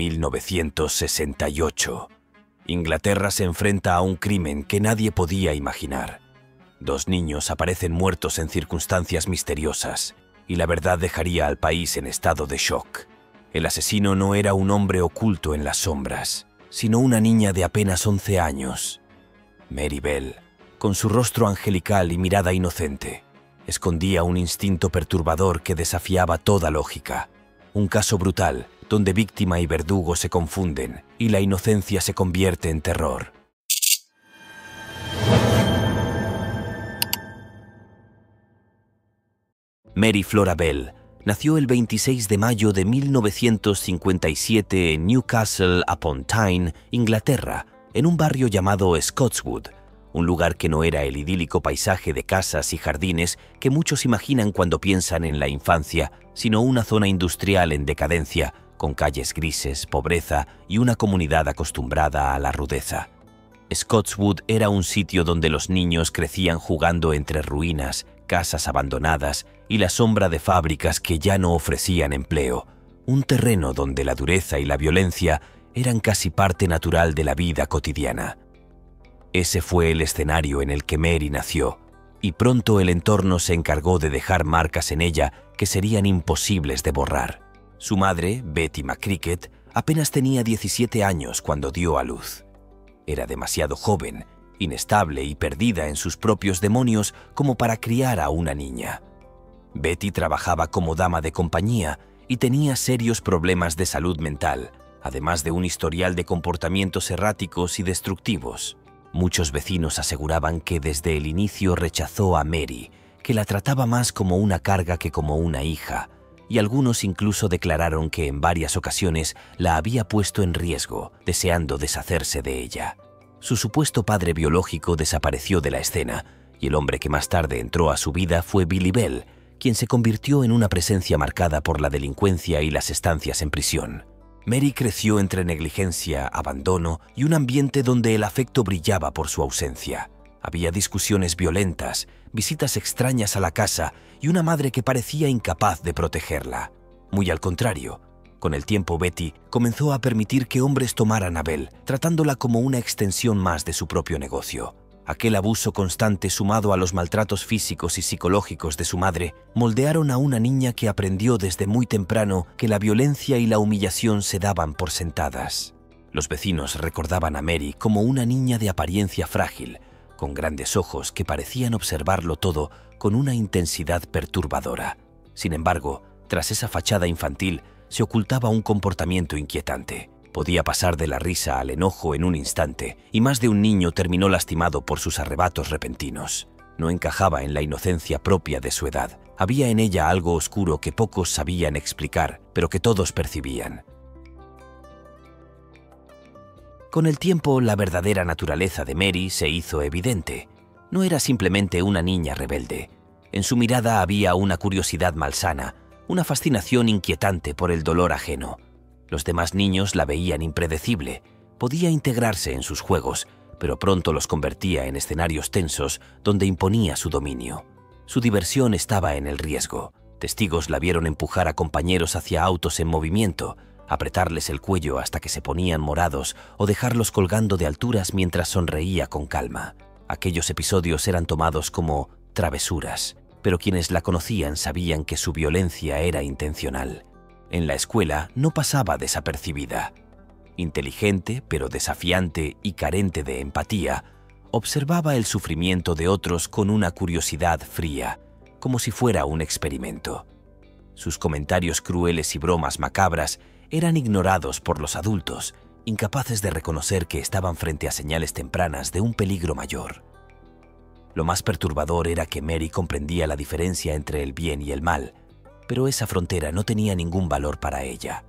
1968. Inglaterra se enfrenta a un crimen que nadie podía imaginar. 2 niños aparecen muertos en circunstancias misteriosas, y la verdad dejaría al país en estado de shock. El asesino no era un hombre oculto en las sombras, sino una niña de apenas 11 años. Mary Bell, con su rostro angelical y mirada inocente, escondía un instinto perturbador que desafiaba toda lógica. Un caso brutal, donde víctima y verdugo se confunden y la inocencia se convierte en terror. Mary Flora Bell nació el 26 de mayo de 1957 en Newcastle upon Tyne, Inglaterra, en un barrio llamado Scotswood, un lugar que no era el idílico paisaje de casas y jardines que muchos imaginan cuando piensan en la infancia, sino una zona industrial en decadencia, con calles grises, pobreza y una comunidad acostumbrada a la rudeza. Scotswood era un sitio donde los niños crecían jugando entre ruinas, casas abandonadas y la sombra de fábricas que ya no ofrecían empleo, un terreno donde la dureza y la violencia eran casi parte natural de la vida cotidiana. Ese fue el escenario en el que Mary nació, y pronto el entorno se encargó de dejar marcas en ella que serían imposibles de borrar. Su madre, Betty McCricket, apenas tenía 17 años cuando dio a luz. Era demasiado joven, inestable y perdida en sus propios demonios como para criar a una niña. Betty trabajaba como dama de compañía y tenía serios problemas de salud mental, además de un historial de comportamientos erráticos y destructivos. Muchos vecinos aseguraban que desde el inicio rechazó a Mary, que la trataba más como una carga que como una hija, y algunos incluso declararon que en varias ocasiones la había puesto en riesgo, deseando deshacerse de ella. Su supuesto padre biológico desapareció de la escena, y el hombre que más tarde entró a su vida fue Billy Bell, quien se convirtió en una presencia marcada por la delincuencia y las estancias en prisión. Mary creció entre negligencia, abandono y un ambiente donde el afecto brillaba por su ausencia. Había discusiones violentas, visitas extrañas a la casa y una madre que parecía incapaz de protegerla. Muy al contrario, con el tiempo Betty comenzó a permitir que hombres tomaran a Bell, tratándola como una extensión más de su propio negocio. Aquel abuso constante sumado a los maltratos físicos y psicológicos de su madre moldearon a una niña que aprendió desde muy temprano que la violencia y la humillación se daban por sentadas. Los vecinos recordaban a Mary como una niña de apariencia frágil, con grandes ojos que parecían observarlo todo con una intensidad perturbadora. Sin embargo, tras esa fachada infantil se ocultaba un comportamiento inquietante. Podía pasar de la risa al enojo en un instante, y más de un niño terminó lastimado por sus arrebatos repentinos. No encajaba en la inocencia propia de su edad. Había en ella algo oscuro que pocos sabían explicar, pero que todos percibían. Con el tiempo, la verdadera naturaleza de Mary se hizo evidente. No era simplemente una niña rebelde. En su mirada había una curiosidad malsana, una fascinación inquietante por el dolor ajeno. Los demás niños la veían impredecible. Podía integrarse en sus juegos, pero pronto los convertía en escenarios tensos donde imponía su dominio. Su diversión estaba en el riesgo. Testigos la vieron empujar a compañeros hacia autos en movimiento, apretarles el cuello hasta que se ponían morados o dejarlos colgando de alturas mientras sonreía con calma. Aquellos episodios eran tomados como travesuras, pero quienes la conocían sabían que su violencia era intencional. En la escuela no pasaba desapercibida. Inteligente, pero desafiante y carente de empatía, observaba el sufrimiento de otros con una curiosidad fría, como si fuera un experimento. Sus comentarios crueles y bromas macabras eran ignorados por los adultos, incapaces de reconocer que estaban frente a señales tempranas de un peligro mayor. Lo más perturbador era que Mary comprendía la diferencia entre el bien y el mal, pero esa frontera no tenía ningún valor para ella.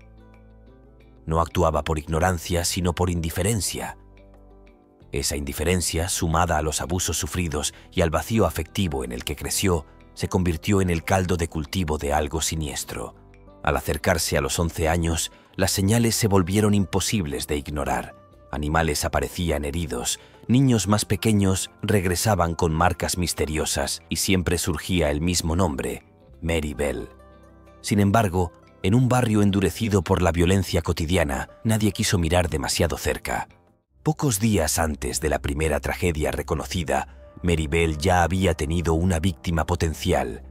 No actuaba por ignorancia, sino por indiferencia. Esa indiferencia, sumada a los abusos sufridos y al vacío afectivo en el que creció, se convirtió en el caldo de cultivo de algo siniestro. Al acercarse a los 11 años, las señales se volvieron imposibles de ignorar. Animales aparecían heridos, niños más pequeños regresaban con marcas misteriosas y siempre surgía el mismo nombre, Mary Bell. Sin embargo, En un barrio endurecido por la violencia cotidiana, nadie quiso mirar demasiado cerca. Pocos días antes de la primera tragedia reconocida, Mary Bell ya había tenido una víctima potencial.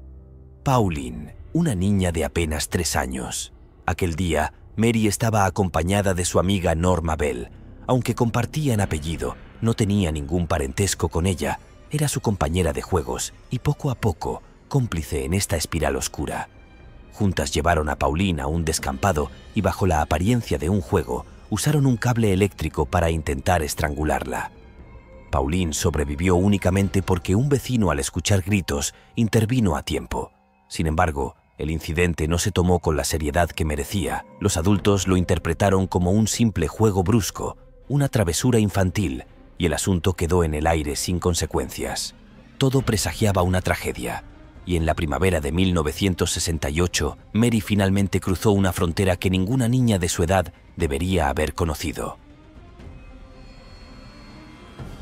Pauline, una niña de apenas 3 años. Aquel día, Mary estaba acompañada de su amiga Norma Bell. Aunque compartían apellido, no tenía ningún parentesco con ella. Era su compañera de juegos y poco a poco, cómplice en esta espiral oscura. Juntas llevaron a Pauline a un descampado y bajo la apariencia de un juego, usaron un cable eléctrico para intentar estrangularla. Pauline sobrevivió únicamente porque un vecino, al escuchar gritos, intervino a tiempo. Sin embargo, el incidente no se tomó con la seriedad que merecía. Los adultos lo interpretaron como un simple juego brusco, una travesura infantil, y el asunto quedó en el aire sin consecuencias. Todo presagiaba una tragedia, y en la primavera de 1968, Mary finalmente cruzó una frontera que ninguna niña de su edad debería haber conocido.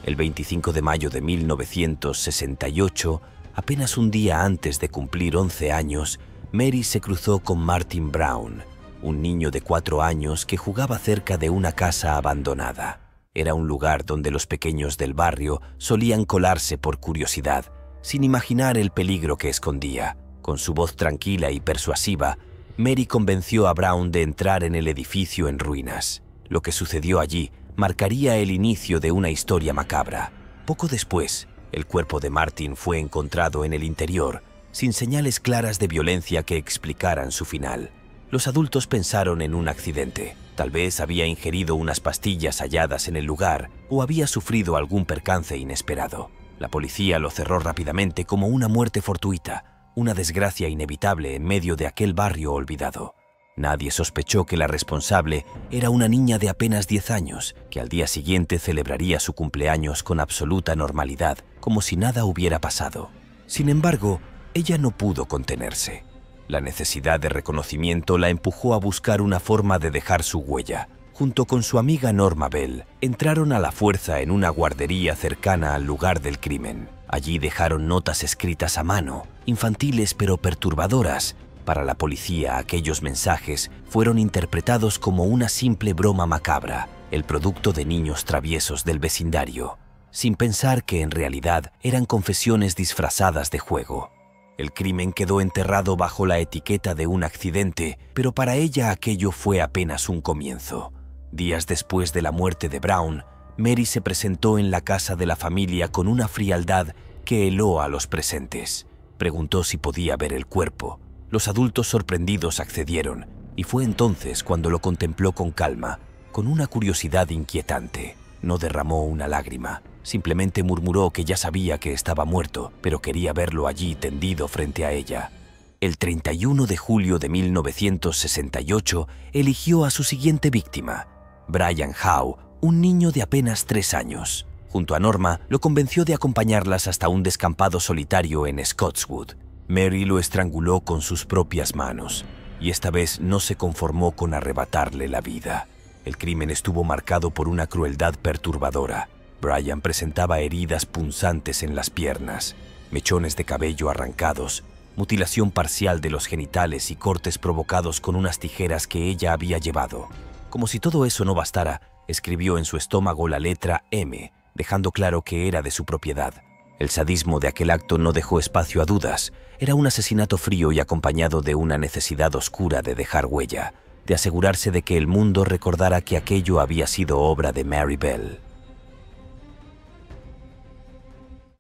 El 25 de mayo de 1968, apenas un día antes de cumplir 11 años, Mary se cruzó con Martin Brown, un niño de 4 años que jugaba cerca de una casa abandonada. Era un lugar donde los pequeños del barrio solían colarse por curiosidad, sin imaginar el peligro que escondía. Con su voz tranquila y persuasiva, Mary convenció a Brown de entrar en el edificio en ruinas. Lo que sucedió allí marcaría el inicio de una historia macabra. Poco después, el cuerpo de Martin fue encontrado en el interior, sin señales claras de violencia que explicaran su final. Los adultos pensaron en un accidente. Tal vez había ingerido unas pastillas halladas en el lugar o había sufrido algún percance inesperado. La policía lo cerró rápidamente como una muerte fortuita, una desgracia inevitable en medio de aquel barrio olvidado. Nadie sospechó que la responsable era una niña de apenas 10 años, que al día siguiente celebraría su cumpleaños con absoluta normalidad, como si nada hubiera pasado. Sin embargo, ella no pudo contenerse. La necesidad de reconocimiento la empujó a buscar una forma de dejar su huella. Junto con su amiga Norma Bell, entraron a la fuerza en una guardería cercana al lugar del crimen. Allí dejaron notas escritas a mano, infantiles pero perturbadoras. Para la policía, aquellos mensajes fueron interpretados como una simple broma macabra, el producto de niños traviesos del vecindario, sin pensar que en realidad eran confesiones disfrazadas de juego. El crimen quedó enterrado bajo la etiqueta de un accidente, pero para ella aquello fue apenas un comienzo. Días después de la muerte de Brown, Mary se presentó en la casa de la familia con una frialdad que heló a los presentes. Preguntó si podía ver el cuerpo. Los adultos sorprendidos accedieron, y fue entonces cuando lo contempló con calma, con una curiosidad inquietante. No derramó una lágrima. Simplemente murmuró que ya sabía que estaba muerto, pero quería verlo allí tendido frente a ella. El 31 de julio de 1968 eligió a su siguiente víctima, Brian Howe, un niño de apenas 3 años. Junto a Norma, lo convenció de acompañarlas hasta un descampado solitario en Scottswood. Mary lo estranguló con sus propias manos, y esta vez no se conformó con arrebatarle la vida. El crimen estuvo marcado por una crueldad perturbadora. Brian presentaba heridas punzantes en las piernas, mechones de cabello arrancados, mutilación parcial de los genitales y cortes provocados con unas tijeras que ella había llevado. Como si todo eso no bastara, escribió en su estómago la letra M, dejando claro que era de su propiedad. El sadismo de aquel acto no dejó espacio a dudas. Era un asesinato frío y acompañado de una necesidad oscura de dejar huella, de asegurarse de que el mundo recordara que aquello había sido obra de Mary Bell.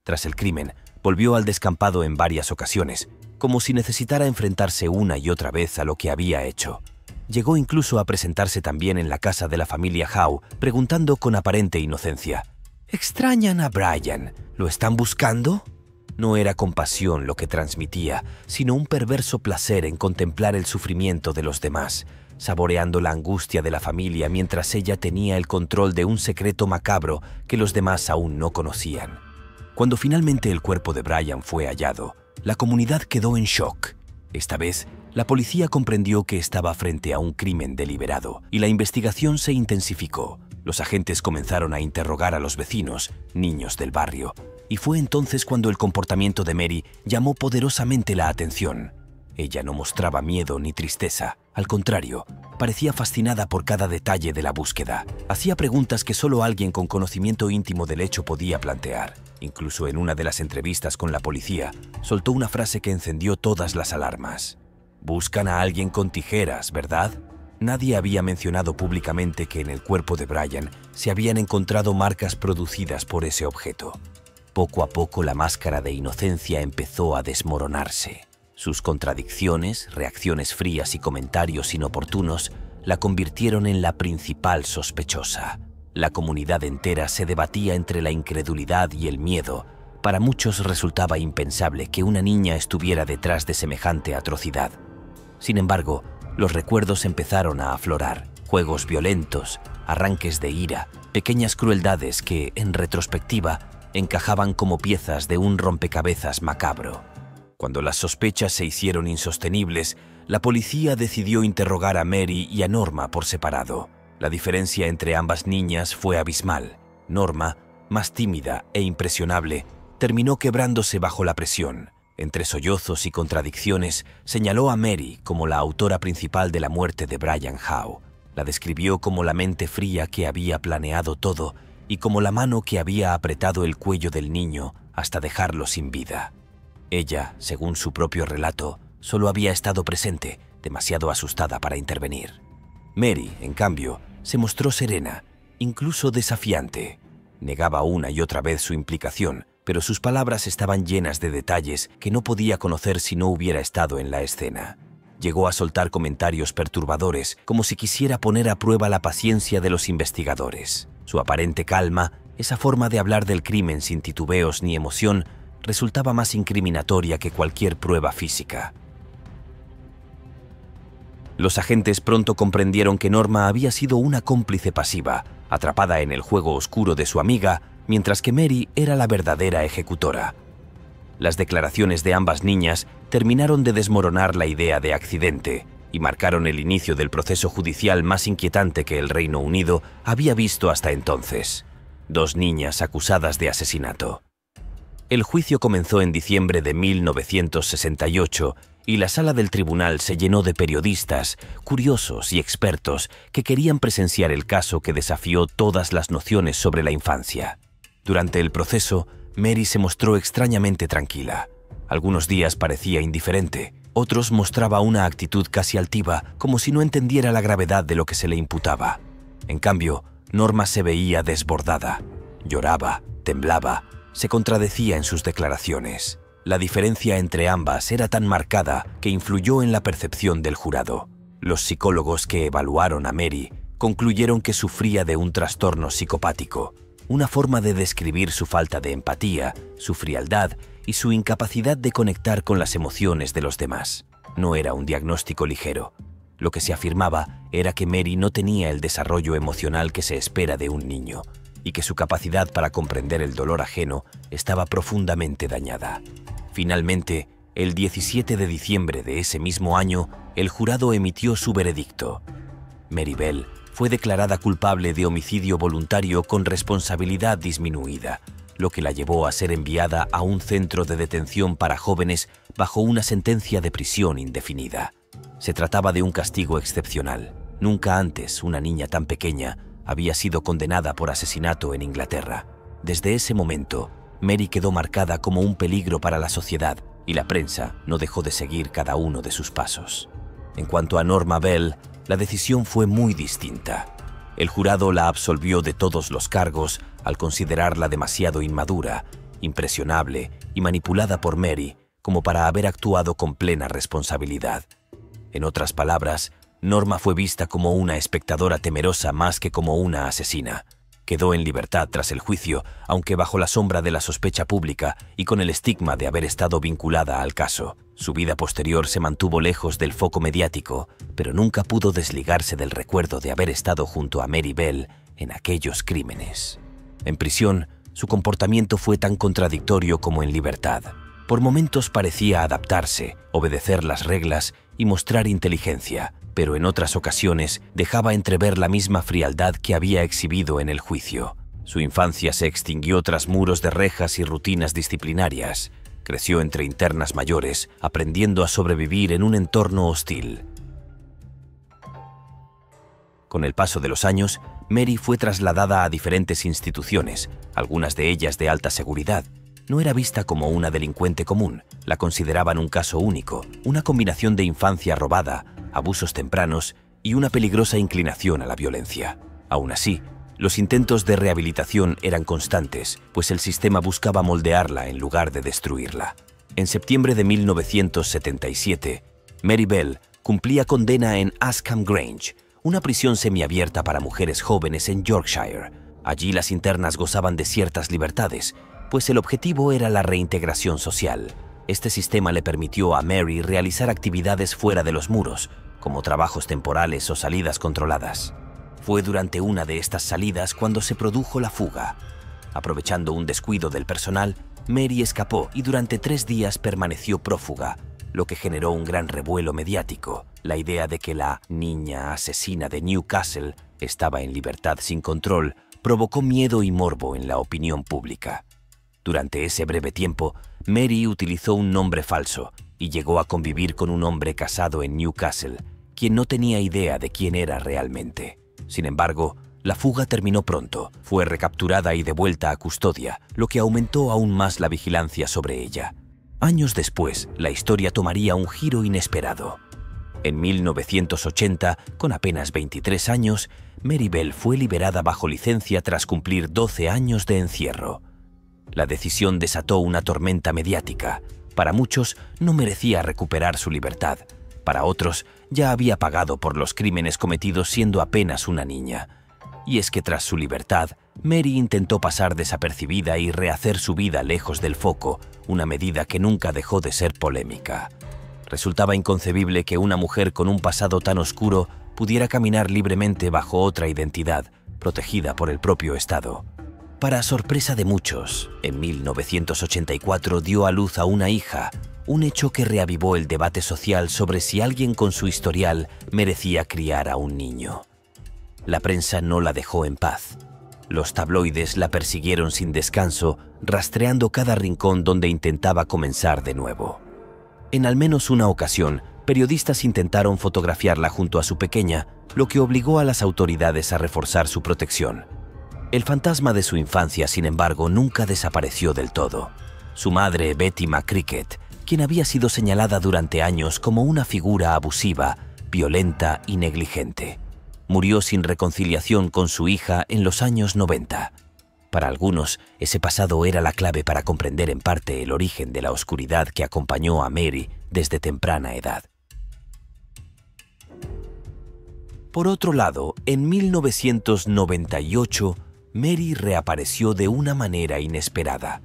Tras el crimen, volvió al descampado en varias ocasiones, como si necesitara enfrentarse una y otra vez a lo que había hecho. Llegó incluso a presentarse también en la casa de la familia Howe, preguntando con aparente inocencia: «¿Extrañan a Brian? ¿Lo están buscando?». No era compasión lo que transmitía, sino un perverso placer en contemplar el sufrimiento de los demás, saboreando la angustia de la familia mientras ella tenía el control de un secreto macabro que los demás aún no conocían. Cuando finalmente el cuerpo de Brian fue hallado, la comunidad quedó en shock. Esta vez, la policía comprendió que estaba frente a un crimen deliberado y la investigación se intensificó. Los agentes comenzaron a interrogar a los vecinos, niños del barrio, y fue entonces cuando el comportamiento de Mary llamó poderosamente la atención. Ella no mostraba miedo ni tristeza. Al contrario, parecía fascinada por cada detalle de la búsqueda. Hacía preguntas que solo alguien con conocimiento íntimo del hecho podía plantear. Incluso en una de las entrevistas con la policía, soltó una frase que encendió todas las alarmas. «Buscan a alguien con tijeras, ¿verdad?». Nadie había mencionado públicamente que en el cuerpo de Brian se habían encontrado marcas producidas por ese objeto. Poco a poco la máscara de inocencia empezó a desmoronarse. Sus contradicciones, reacciones frías y comentarios inoportunos la convirtieron en la principal sospechosa. La comunidad entera se debatía entre la incredulidad y el miedo. Para muchos resultaba impensable que una niña estuviera detrás de semejante atrocidad. Sin embargo, los recuerdos empezaron a aflorar. Juegos violentos, arranques de ira, pequeñas crueldades que, en retrospectiva, encajaban como piezas de un rompecabezas macabro. Cuando las sospechas se hicieron insostenibles, la policía decidió interrogar a Mary y a Norma por separado. La diferencia entre ambas niñas fue abismal. Norma, más tímida e impresionable, terminó quebrándose bajo la presión. Entre sollozos y contradicciones, señaló a Mary como la autora principal de la muerte de Brian Howe. La describió como la mente fría que había planeado todo y como la mano que había apretado el cuello del niño hasta dejarlo sin vida. Ella, según su propio relato, solo había estado presente, demasiado asustada para intervenir. Mary, en cambio, se mostró serena, incluso desafiante. Negaba una y otra vez su implicación, pero sus palabras estaban llenas de detalles que no podía conocer si no hubiera estado en la escena. Llegó a soltar comentarios perturbadores, como si quisiera poner a prueba la paciencia de los investigadores. Su aparente calma, esa forma de hablar del crimen sin titubeos ni emoción, resultaba más incriminatoria que cualquier prueba física. Los agentes pronto comprendieron que Norma había sido una cómplice pasiva, atrapada en el juego oscuro de su amiga, mientras que Mary era la verdadera ejecutora. Las declaraciones de ambas niñas terminaron de desmoronar la idea de accidente y marcaron el inicio del proceso judicial más inquietante que el Reino Unido había visto hasta entonces. 2 niñas acusadas de asesinato. El juicio comenzó en diciembre de 1968 y la sala del tribunal se llenó de periodistas, curiosos y expertos que querían presenciar el caso que desafió todas las nociones sobre la infancia. Durante el proceso, Mary se mostró extrañamente tranquila. Algunos días parecía indiferente, otros mostraba una actitud casi altiva, como si no entendiera la gravedad de lo que se le imputaba. En cambio, Norma se veía desbordada. Lloraba, temblaba, se contradecía en sus declaraciones. La diferencia entre ambas era tan marcada que influyó en la percepción del jurado. Los psicólogos que evaluaron a Mary concluyeron que sufría de un trastorno psicopático, una forma de describir su falta de empatía, su frialdad y su incapacidad de conectar con las emociones de los demás. No era un diagnóstico ligero. Lo que se afirmaba era que Mary no tenía el desarrollo emocional que se espera de un niño y que su capacidad para comprender el dolor ajeno estaba profundamente dañada. Finalmente, el 17 de diciembre de ese mismo año, el jurado emitió su veredicto. Mary Bell fue declarada culpable de homicidio voluntario con responsabilidad disminuida, lo que la llevó a ser enviada a un centro de detención para jóvenes bajo una sentencia de prisión indefinida. Se trataba de un castigo excepcional. Nunca antes una niña tan pequeña había sido condenada por asesinato en Inglaterra. Desde ese momento, Mary quedó marcada como un peligro para la sociedad y la prensa no dejó de seguir cada uno de sus pasos. En cuanto a Norma Bell, la decisión fue muy distinta. El jurado la absolvió de todos los cargos al considerarla demasiado inmadura, impresionable y manipulada por Mary como para haber actuado con plena responsabilidad. En otras palabras, Norma fue vista como una espectadora temerosa más que como una asesina. Quedó en libertad tras el juicio, aunque bajo la sombra de la sospecha pública y con el estigma de haber estado vinculada al caso. Su vida posterior se mantuvo lejos del foco mediático, pero nunca pudo desligarse del recuerdo de haber estado junto a Mary Bell en aquellos crímenes. En prisión, su comportamiento fue tan contradictorio como en libertad. Por momentos parecía adaptarse, obedecer las reglas y mostrar inteligencia, pero en otras ocasiones dejaba entrever la misma frialdad que había exhibido en el juicio. Su infancia se extinguió tras muros de rejas y rutinas disciplinarias. Creció entre internas mayores, aprendiendo a sobrevivir en un entorno hostil. Con el paso de los años, Mary fue trasladada a diferentes instituciones, algunas de ellas de alta seguridad. No era vista como una delincuente común, la consideraban un caso único, una combinación de infancia robada, abusos tempranos y una peligrosa inclinación a la violencia. Aún así, los intentos de rehabilitación eran constantes, pues el sistema buscaba moldearla en lugar de destruirla. En septiembre de 1977, Mary Bell cumplía condena en Ashcombe Grange, una prisión semiabierta para mujeres jóvenes en Yorkshire. Allí las internas gozaban de ciertas libertades, pues el objetivo era la reintegración social. Este sistema le permitió a Mary realizar actividades fuera de los muros, como trabajos temporales o salidas controladas. Fue durante una de estas salidas cuando se produjo la fuga. Aprovechando un descuido del personal, Mary escapó y durante 3 días permaneció prófuga, lo que generó un gran revuelo mediático. La idea de que la niña asesina de Newcastle estaba en libertad sin control provocó miedo y morbo en la opinión pública. Durante ese breve tiempo, Mary utilizó un nombre falso y llegó a convivir con un hombre casado en Newcastle, quien no tenía idea de quién era realmente. Sin embargo, la fuga terminó pronto. Fue recapturada y devuelta a custodia, lo que aumentó aún más la vigilancia sobre ella. Años después, la historia tomaría un giro inesperado. En 1980, con apenas 23 años, Mary Bell fue liberada bajo licencia tras cumplir 12 años de encierro. La decisión desató una tormenta mediática. Para muchos, no merecía recuperar su libertad. Para otros, ya había pagado por los crímenes cometidos siendo apenas una niña. Y es que tras su libertad, Mary intentó pasar desapercibida y rehacer su vida lejos del foco, una medida que nunca dejó de ser polémica. Resultaba inconcebible que una mujer con un pasado tan oscuro pudiera caminar libremente bajo otra identidad, protegida por el propio Estado. Para sorpresa de muchos, en 1984 dio a luz a una hija, un hecho que reavivó el debate social sobre si alguien con su historial merecía criar a un niño. La prensa no la dejó en paz. Los tabloides la persiguieron sin descanso, rastreando cada rincón donde intentaba comenzar de nuevo. En al menos una ocasión, periodistas intentaron fotografiarla junto a su pequeña, lo que obligó a las autoridades a reforzar su protección. El fantasma de su infancia, sin embargo, nunca desapareció del todo. Su madre, Betty McCricket, quien había sido señalada durante años como una figura abusiva, violenta y negligente, murió sin reconciliación con su hija en los años 90. Para algunos, ese pasado era la clave para comprender en parte el origen de la oscuridad que acompañó a Mary desde temprana edad. Por otro lado, en 1998, Mary reapareció de una manera inesperada.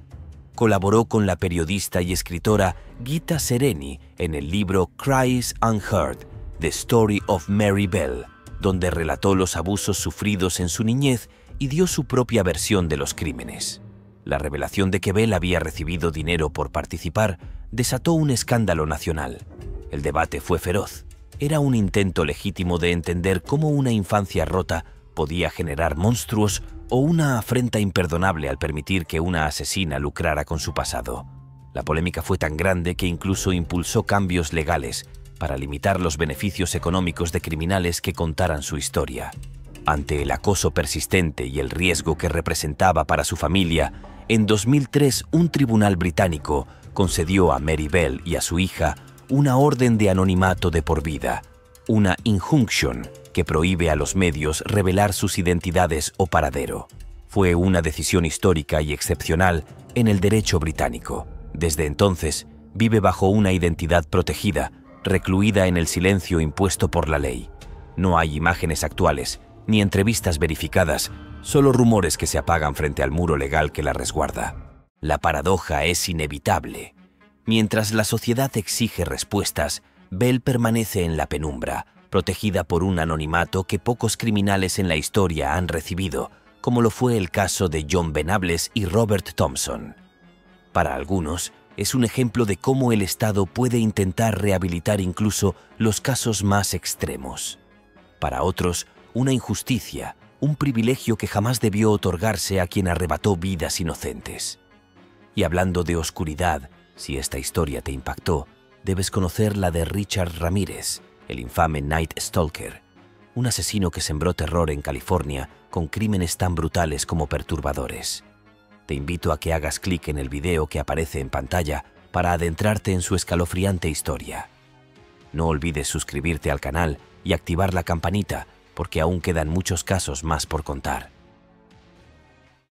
Colaboró con la periodista y escritora Gita Sereni en el libro Cries Unheard, The Story of Mary Bell, donde relató los abusos sufridos en su niñez y dio su propia versión de los crímenes. La revelación de que Bell había recibido dinero por participar desató un escándalo nacional. El debate fue feroz. Era un intento legítimo de entender cómo una infancia rota podía generar monstruos o una afrenta imperdonable al permitir que una asesina lucrara con su pasado. La polémica fue tan grande que incluso impulsó cambios legales para limitar los beneficios económicos de criminales que contaran su historia. Ante el acoso persistente y el riesgo que representaba para su familia, en 2003 un tribunal británico concedió a Mary Bell y a su hija una orden de anonimato de por vida, una injunction que prohíbe a los medios revelar sus identidades o paradero. Fue una decisión histórica y excepcional en el derecho británico. Desde entonces, vive bajo una identidad protegida, recluida en el silencio impuesto por la ley. No hay imágenes actuales, ni entrevistas verificadas, solo rumores que se apagan frente al muro legal que la resguarda. La paradoja es inevitable. Mientras la sociedad exige respuestas, Bell permanece en la penumbra, protegida por un anonimato que pocos criminales en la historia han recibido, como lo fue el caso de John Venables y Robert Thompson. Para algunos, es un ejemplo de cómo el Estado puede intentar rehabilitar incluso los casos más extremos. Para otros, una injusticia, un privilegio que jamás debió otorgarse a quien arrebató vidas inocentes. Y hablando de oscuridad, Si esta historia te impactó, debes conocer la de Richard Ramírez, el infame Night Stalker, un asesino que sembró terror en California con crímenes tan brutales como perturbadores. Te invito a que hagas clic en el video que aparece en pantalla para adentrarte en su escalofriante historia. No olvides suscribirte al canal y activar la campanita, porque aún quedan muchos casos más por contar.